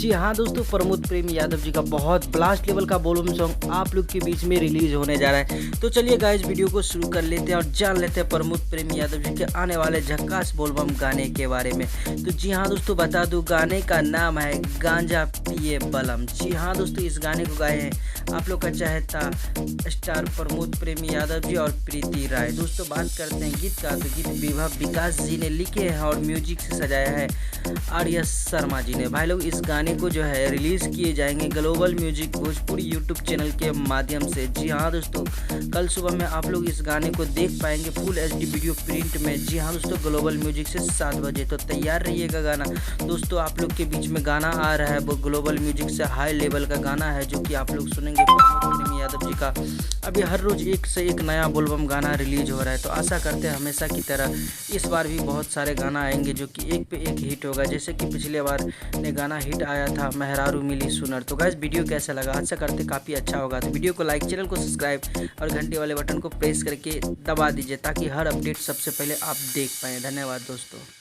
जी हाँ दोस्तों, प्रमोद प्रेम यादव जी का बहुत ब्लास्ट लेवल का बोलबम सॉन्ग आप लोग के बीच में रिलीज होने जा रहा है। तो चलिए गाइस वीडियो को शुरू कर लेते हैं और जान लेते हैं प्रमोद प्रेम यादव जी के आने वाले झक्कास बोलबम गाने के बारे में। तो जी हाँ दोस्तों, बता दूं गाने का नाम है गांजा पिए बलम। जी हाँ दोस्तों, इस गाने को गाए हैं आप लोग का चाहता स्टार प्रमोद प्रेम यादव जी और प्रीति राय। दोस्तों बात करते हैं गीत का, तो गीत विभव विकास जी ने लिखे हैं और म्यूजिक से सजाया है आर्या शर्मा जी ने। भाई लोग इस गाने को जो है रिलीज़ किए जाएंगे global music Bhojpuri YouTube channel के माध्यम से। जी हाँ दोस्तों, कल सुबह में आप लोग इस गाने को देख पाएंगे फुल एचडी वीडियो प्रिंट में। जी हाँ दोस्तों, ग्लोबल म्यूजिक से 7 बजे। तो तैयार रहिएगा गाना। दोस्तों आप लोग के बीच में गाना आ रहा है वो ग्लोबल म्यूजिक से हाई लेवल का गाना है जो कि आप लोग सुनेंगे प्रमोद प्रेम यादव जी का। अभी हर रोज़ एक से एक नया बोलबम गाना रिलीज हो रहा है। तो आशा करते हैं हमेशा की तरह इस बार भी बहुत सारे गाना आएंगे जो कि एक पे एक हिट होगा, जैसे कि पिछले बार ने गाना हिट आया था मेहरारू मिली सुनर। तो गाइस वीडियो कैसा लगा, आशा करते काफ़ी अच्छा होगा। तो वीडियो को लाइक, चैनल को सब्सक्राइब और घंटे वाले बटन को प्रेस करके दबा दीजिए ताकि हर अपडेट सबसे पहले आप देख पाएँ। धन्यवाद दोस्तों।